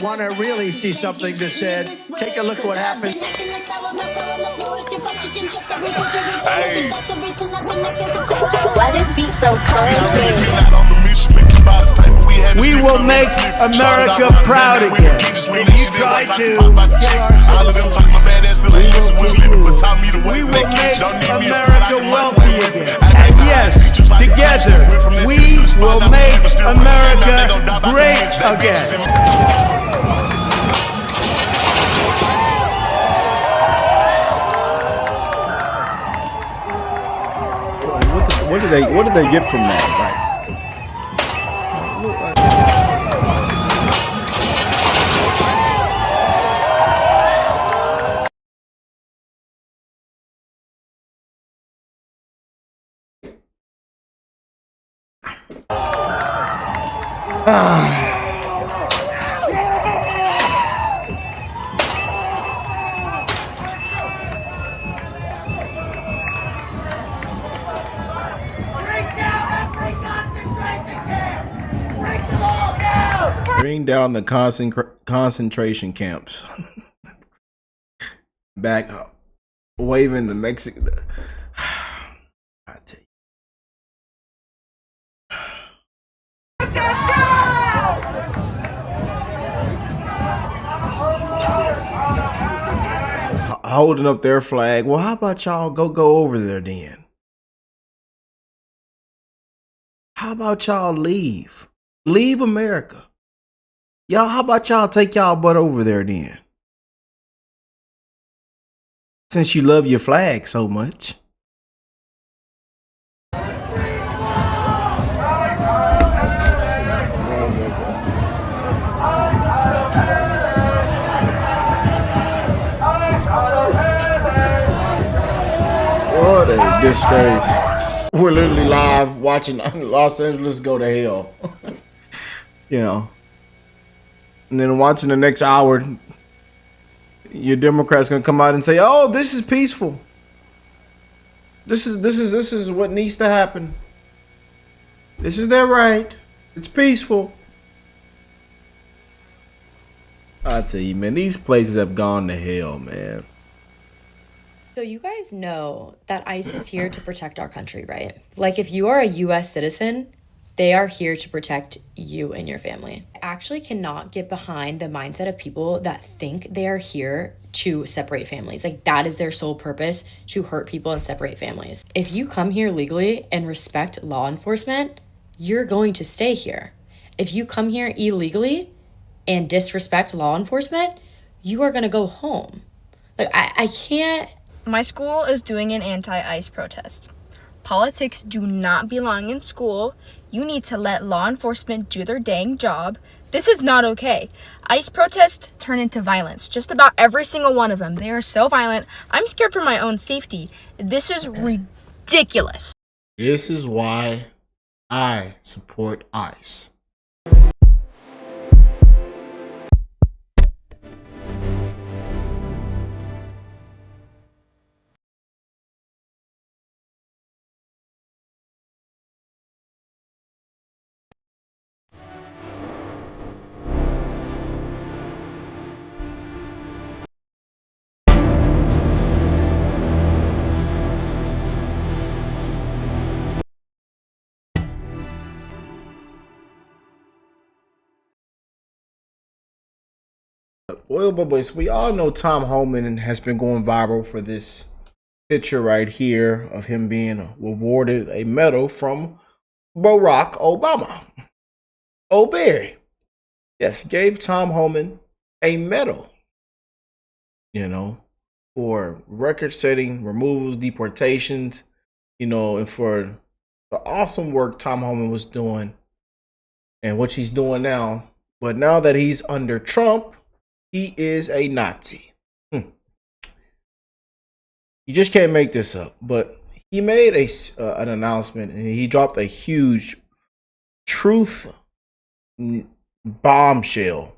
Want to really see something that said, take a look at what happened. Hey. Why this beat so cold? We will make America proud again. And you try to kill our we will make America wealthy again. And yes, together, we will make America great again. What did they get from that? Bring down the concentration camps. Back up, waving the Mexican. I tell you. Holding up their flag. Well, how about y'all go over there then? How about y'all leave? Leave America. Y'all, how about y'all take y'all butt over there then? Since you love your flag so much. What a disgrace. We're literally live watching Los Angeles go to hell. You know. And then watching the next hour, your Democrats gonna come out and say, "Oh, this is peaceful. This is what needs to happen. This is their right. It's peaceful." I tell you, man, these places have gone to hell, man. So you guys know that ICE is here to protect our country, right? Like if you are a US citizen, they are here to protect you and your family. I actually cannot get behind the mindset of people that think they are here to separate families. Like that is their sole purpose, to hurt people and separate families. If you come here legally and respect law enforcement, you're going to stay here. If you come here illegally and disrespect law enforcement, you are gonna go home. Like I can't. My school is doing an anti-ICE protest. Politics do not belong in school. You need to let law enforcement do their dang job. This is not okay. ICE protests turn into violence. Just about every single one of them. They are so violent. I'm scared for my own safety. This is ridiculous. This is why I support ICE. Well, boys, we all know Tom Homan has been going viral for this picture right here of him being awarded a medal from Barack Obama. Barry, yes, gave Tom Homan a medal, you know, for record-setting removals, deportations, you know, and for the awesome work Tom Homan was doing and what he's doing now. But now that he's under Trump, he is a Nazi. You just can't make this up. But he made an announcement, and he dropped a huge truth bombshell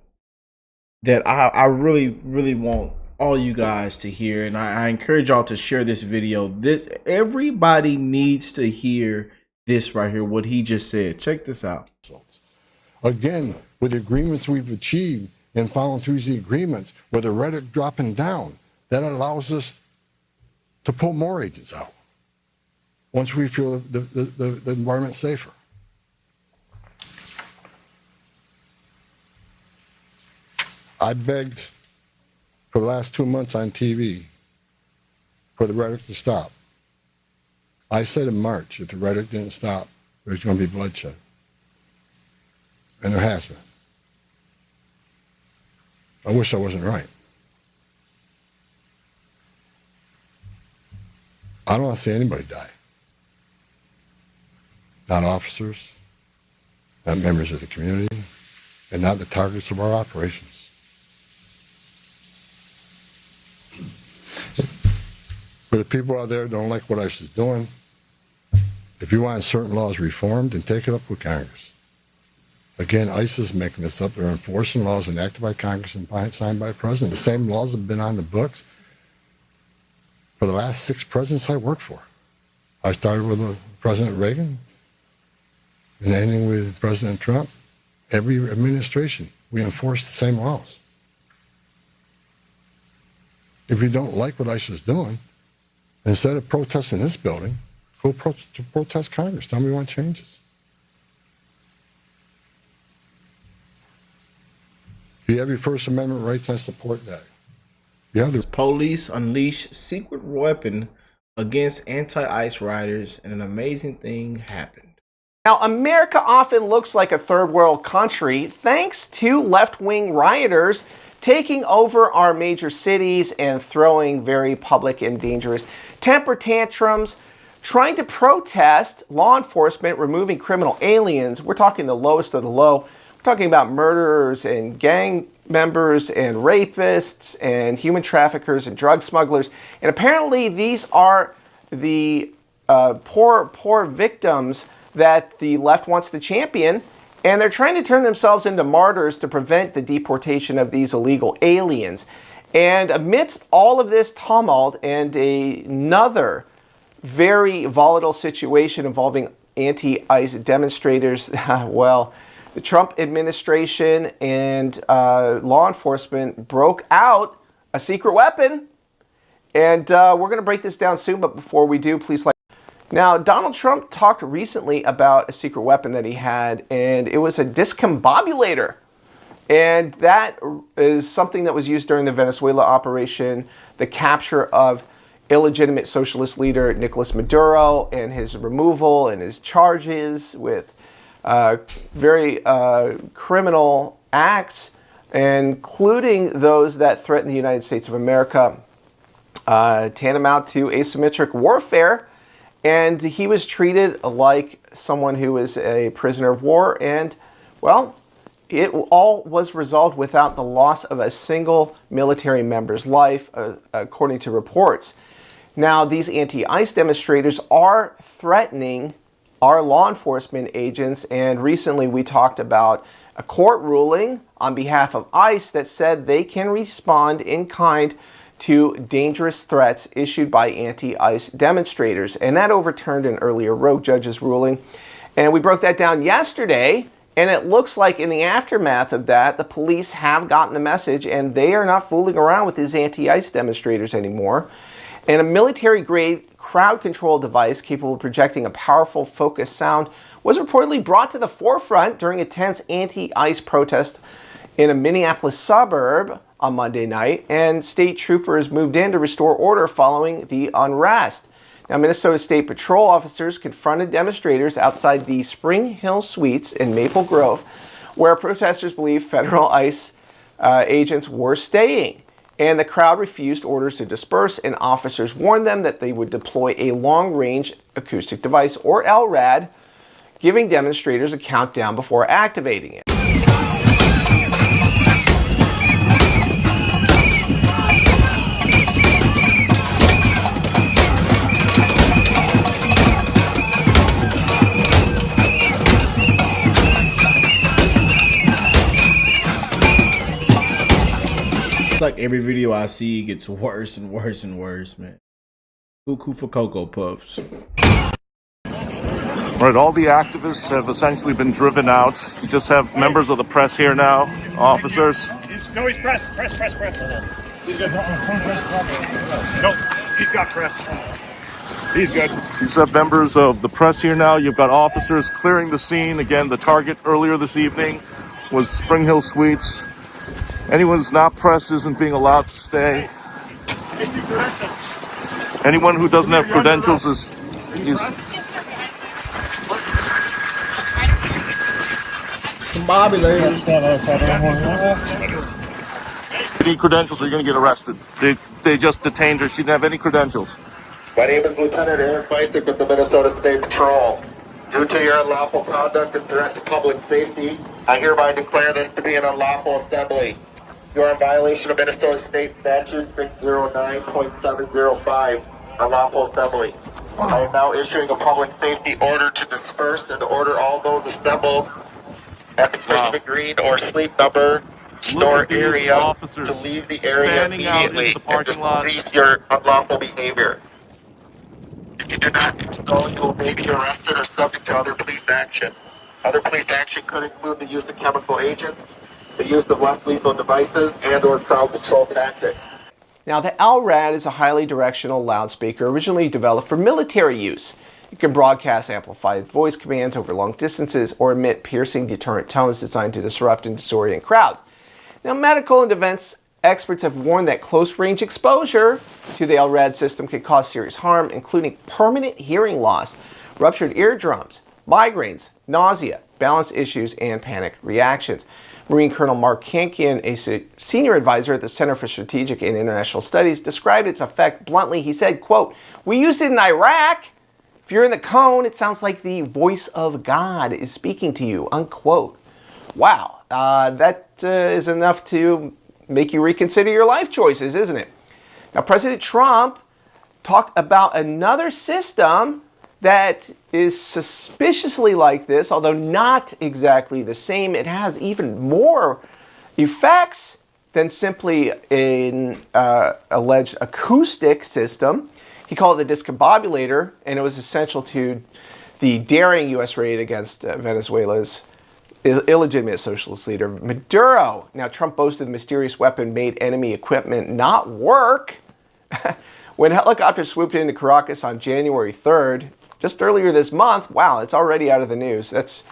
that I really, really want all you guys to hear. And I encourage y'all to share this video. Everybody needs to hear this right here, what he just said. Check this out. Again, with the agreements we've achieved, and following through the agreements with the rhetoric dropping down, that allows us to pull more agents out once we feel the environment's safer. I begged for the last 2 months on TV for the rhetoric to stop. I said in March, if the rhetoric didn't stop, there's going to be bloodshed. And there has been. I wish I wasn't right. I don't want to see anybody die. Not officers, not members of the community, and not the targets of our operations. For the people out there who don't like what ICE is doing, if you want certain laws reformed, then take it up with Congress. Again, ICE is making this up. They're enforcing laws enacted by Congress and signed by the president. The same laws have been on the books for the last 6 presidents I worked for. I started with President Reagan and ending with President Trump. Every administration, we enforce the same laws. If you don't like what ICE is doing, instead of protesting this building, go protest Congress. Tell me you want changes. You have your First Amendment rights, I support that. You have the Police unleash secret weapon against anti-ICE riders, and an amazing thing happened. Now, America often looks like a third world country thanks to left-wing rioters taking over our major cities and throwing very public and dangerous temper tantrums, trying to protest law enforcement removing criminal aliens. We're talking the lowest of the low. We're talking about murderers and gang members and rapists and human traffickers and drug smugglers. And apparently these are the poor victims that the left wants to champion. And they're trying to turn themselves into martyrs to prevent the deportation of these illegal aliens. And amidst all of this tumult and another very volatile situation involving anti-ICE demonstrators, well, the Trump administration and law enforcement broke out a secret weapon. And we're going to break this down soon, but before we do, please like. Now, Donald Trump talked recently about a secret weapon that he had, and it was a discombobulator. And that is something that was used during the Venezuela operation, the capture of illegitimate socialist leader Nicolas Maduro, and his removal and his charges with very criminal acts, including those that threaten the United States of America, tantamount to asymmetric warfare. And he was treated like someone who was a prisoner of war. And, well, it all was resolved without the loss of a single military member's life, according to reports. Now, these anti-ICE demonstrators are threatening our law enforcement agents. And recently we talked about a court ruling on behalf of ICE that said they can respond in kind to dangerous threats issued by anti-ICE demonstrators. And that overturned an earlier rogue judge's ruling. And we broke that down yesterday, and it looks like in the aftermath of that, the police have gotten the message, and they are not fooling around with these anti-ICE demonstrators anymore. And a military-grade crowd control device capable of projecting a powerful focused sound was reportedly brought to the forefront during a tense anti-ICE protest in a Minneapolis suburb on Monday night, and state troopers moved in to restore order following the unrest. Now, Minnesota State Patrol officers confronted demonstrators outside the Spring Hill Suites in Maple Grove, where protesters believe federal ICE agents were staying. And the crowd refused orders to disperse, and officers warned them that they would deploy a long-range acoustic device, or LRAD, giving demonstrators a countdown before activating it. Like every video I see gets worse and worse and worse, man. Cuckoo for Cocoa Puffs. Right, all the activists have essentially been driven out. You just have members of the press here now, officers. No, he's press. He's good. Nope, he's got press. He's good. You have members of the press here now. You've got officers clearing the scene. Again, the target earlier this evening was Spring Hill Suites. Anyone who's not press isn't being allowed to stay. Anyone who doesn't have credentials is Discombobulated. any credentials or you're going to get arrested. They just detained her. She didn't have any credentials. My name is Lieutenant Aaron Feistic with the Minnesota State Patrol. Due to your unlawful conduct and threat to public safety, I hereby declare this to be an unlawful assembly. You are in violation of Minnesota State Statute 609.705, unlawful assembly. I am now issuing a public safety order to disperse and order all those assembled at the Christopher Green or Sleep Number store area to leave the area immediately and decrease your unlawful behavior. If you do not do so, you may be arrested or subject to other police action. Other police action could include the use of chemical agents, the use of less lethal devices, and/or crowd control tactics. Now, the LRAD is a highly directional loudspeaker originally developed for military use. It can broadcast amplified voice commands over long distances or emit piercing deterrent tones designed to disrupt and disorient crowds. Now, medical and defense experts have warned that close-range exposure to the LRAD system can cause serious harm, including permanent hearing loss, ruptured eardrums, migraines, nausea, balance issues, and panic reactions. Marine Colonel Mark Kankian, a senior advisor at the Center for Strategic and International Studies, described its effect bluntly. He said, quote, "We used it in Iraq. If you're in the cone, it sounds like the voice of God is speaking to you," unquote. Wow, that is enough to make you reconsider your life choices, isn't it? Now, President Trump talked about another system that is suspiciously like this, although not exactly the same. It has even more effects than simply an alleged acoustic system. He called it the discombobulator, and it was essential to the daring U.S. raid against Venezuela's illegitimate socialist leader, Maduro. Now, Trump boasted the mysterious weapon made enemy equipment not work. When helicopters swooped into Caracas on January 3rd, just earlier this month, wow, it's already out of the news. It's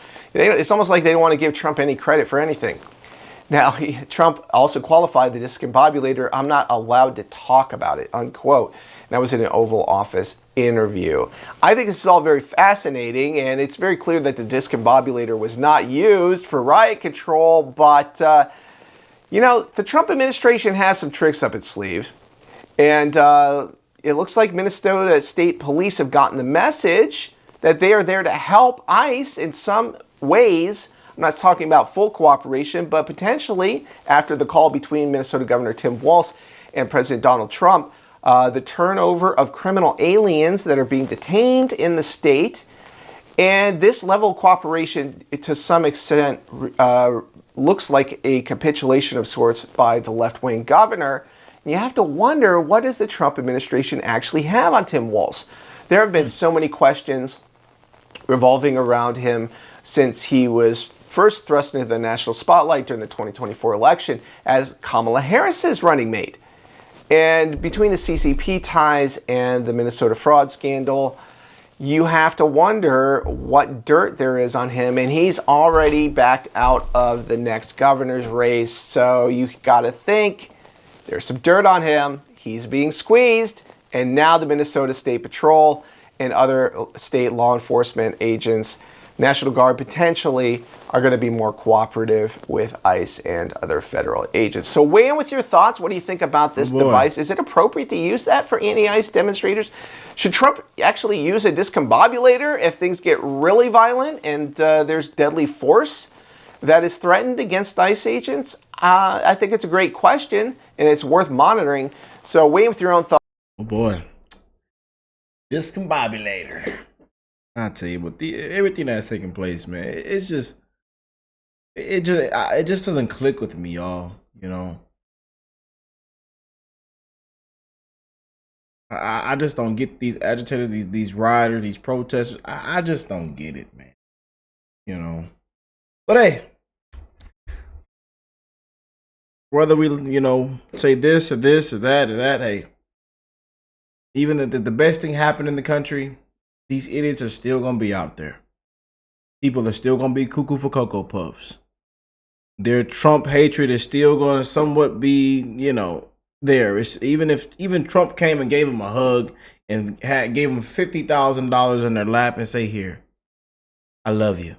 almost like they don't want to give Trump any credit for anything. Now, Trump also qualified the discombobulator, "I'm not allowed to talk about it," unquote. And that was in an Oval Office interview. I think this is all very fascinating, and it's very clear that the discombobulator was not used for riot control, but, the Trump administration has some tricks up its sleeve, and it looks like Minnesota State Police have gotten the message that they are there to help ICE in some ways. I'm not talking about full cooperation, but potentially after the call between Minnesota Governor Tim Walz and President Donald Trump, the turnover of criminal aliens that are being detained in the state. And this level of cooperation, to some extent, looks like a capitulation of sorts by the left-wing governor. And you have to wonder, what does the Trump administration actually have on Tim Walz? There have been so many questions revolving around him since he was first thrust into the national spotlight during the 2024 election as Kamala Harris's running mate. And between the CCP ties and the Minnesota fraud scandal, you have to wonder what dirt there is on him. And he's already backed out of the next governor's race. So you got to think there's some dirt on him. He's being squeezed. And now the Minnesota State Patrol and other state law enforcement agents, National Guard potentially, are going to be more cooperative with ICE and other federal agents. So weigh in with your thoughts. What do you think about this device? Is it appropriate to use that for anti-ICE demonstrators? Should Trump actually use a discombobulator if things get really violent and there's deadly force that is threatened against ICE agents? I think it's a great question, and it's worth monitoring. So weigh in with your own thoughts. Oh boy, discombobulator. I tell you what, everything that's taking place, man, it just doesn't click with me, y'all. I just don't get these agitators, these rioters, these protesters. I just don't get it, man. But hey, Whether we, you know, say this or that, hey, even if the best thing happened in the country, these idiots are still going to be out there. People are still going to be cuckoo for Cocoa Puffs. Their Trump hatred is still going to somewhat be, you know, there. It's even Trump came and gave him a hug and gave him $50,000 in their lap and say, here, I love you.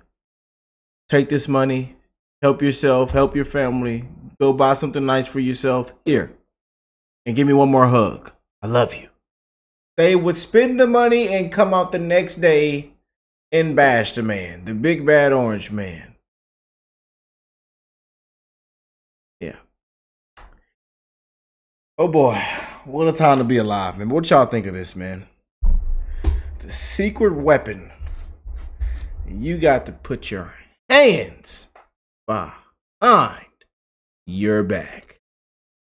Take this money, help yourself, help your family, go buy something nice for yourself. Here, and give me one more hug. I love you. They would spend the money and come out the next day and bash the man, the big bad orange man. Yeah. Oh boy, what a time to be alive, man. What y'all think of this, man? The secret weapon. You got to put your hands behind your back.